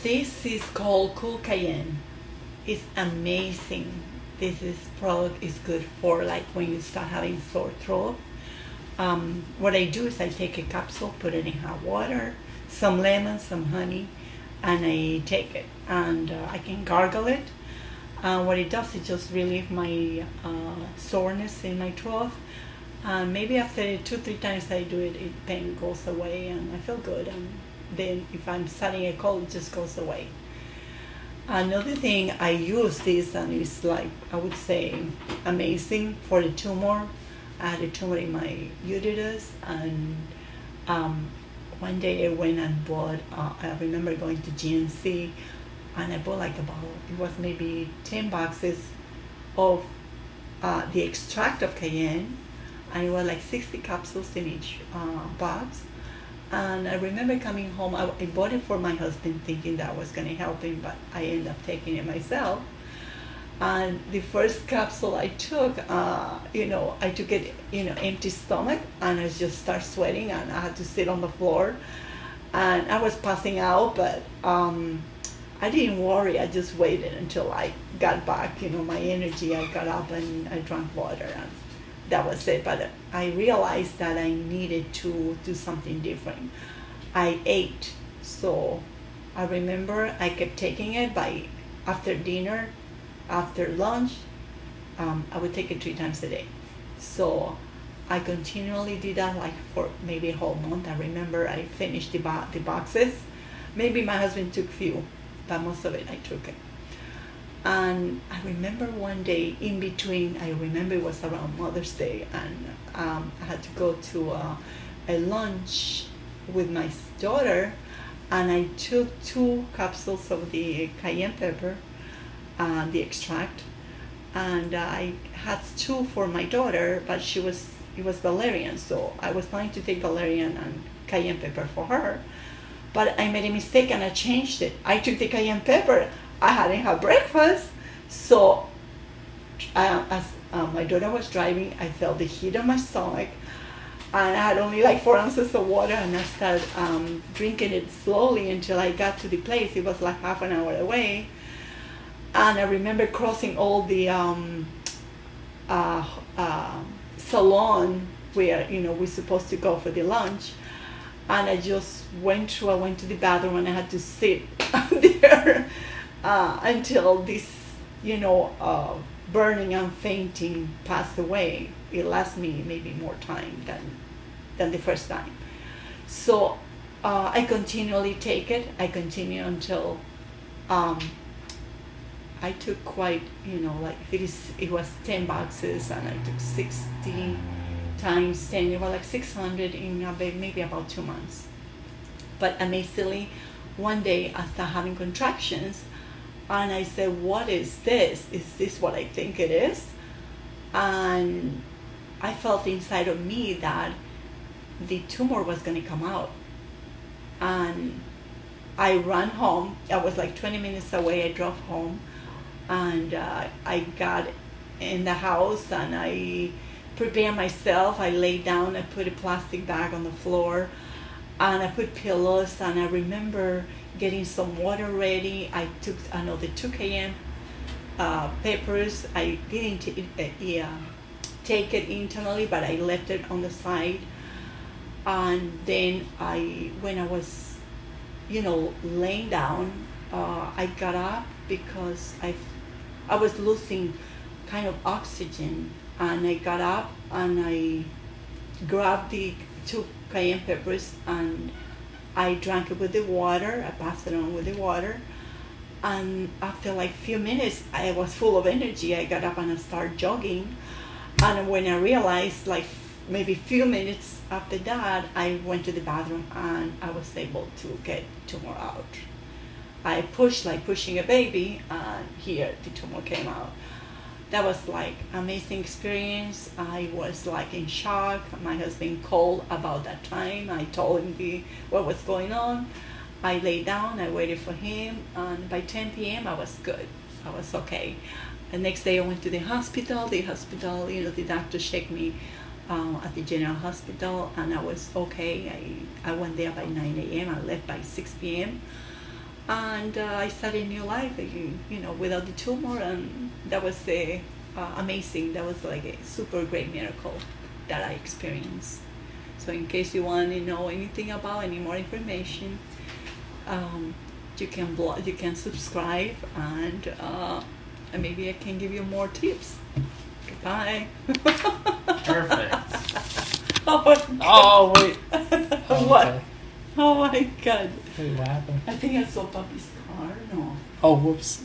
This is called Cool Cayenne. It's amazing. Product is good for like when you start having sore throat. What I do is I take a capsule, put it in hot water, some lemon, some honey, and I take it. And I can gargle it. What it does is just relieve my soreness in my throat. And maybe after 2-3 times I do it, pain goes away and I feel good. And then if I'm starting a cold, it just goes away. Another thing I use this, and it's like, I would say, amazing for the tumor. I had a tumor in my uterus, and one day I went and bought, I remember going to GNC, and I bought like it was maybe 10 boxes of the extract of cayenne, and it was like 60 capsules in each box. And I remember coming home, I bought it for my husband thinking that was going to help him, but I ended up taking it myself. And the first capsule I took, I took it, empty stomach, and I just started sweating, and I had to sit on the floor. And I was passing out, but I didn't worry. I just waited until I got back, my energy. I got up and I drank water, and that was it. But I realized that I needed to do something different. I ate, so I remember I kept taking it after dinner, after lunch. I would take it 3 times a day. So I continually did that like for maybe a whole month. I remember I finished the boxes. Maybe my husband took few, but most of it I took it. And I remember one day in between, I remember it was around Mother's Day, and I had to go to a lunch with my daughter, and I took 2 capsules of the cayenne pepper, the extract, and I had 2 for my daughter, but it was valerian, so I was planning to take valerian and cayenne pepper for her, but I made a mistake and I changed it. I took the cayenne pepper. I hadn't had breakfast, so as my daughter was driving, I felt the heat on my stomach, and I had only like 4 ounces of water, and I started drinking it slowly until I got to the place. It was like half an hour away, and I remember crossing all the salon where we're supposed to go for the lunch, and I just went to the bathroom, and I had to sit there until this, burning and fainting passed away. It lasted me maybe more time than the first time. So I continually take it. I continue until I took quite, like it was 10 boxes, and I took 60 times 10. It was like 600 in maybe about 2 months. But amazingly, one day I started having contractions, and I said, what is this? Is this what I think it is? And I felt inside of me that the tumor was going to come out. And I ran home. I was like 20 minutes away. I drove home, and I got in the house, and I prepared myself. I laid down. I put a plastic bag on the floor, and I put pillows, and I remember getting some water ready. I took another 2 cayenne peppers. I didn't take it internally, but I left it on the side. And then when I was, laying down, I got up because I was losing kind of oxygen, and I got up and I grabbed the 2 cayenne peppers, and I drank it with the water. I passed it on with the water, and after like few minutes, I was full of energy. I got up and I started jogging, and when I realized, like maybe few minutes after that, I went to the bathroom, and I was able to get tumor out. I pushed like pushing a baby, and here the tumor came out. That was like amazing experience. I was like in shock. My husband called about that time. I told him what was going on. I lay down, I waited for him, and by 10 p.m. I was good. I was okay. The next day I went to the hospital. The doctor checked me at the general hospital, and I was okay. I went there by 9 a.m. I left by 6 p.m. and I started a new life, without the tumor, and that was amazing. That was like a super great miracle that I experienced. So in case you want to know anything about any more information, you can subscribe, and maybe I can give you more tips. Goodbye. Perfect. Oh wait. What? Okay. Oh my God. Wait, what happened? I think I saw Papi's car. No. Oh, whoops.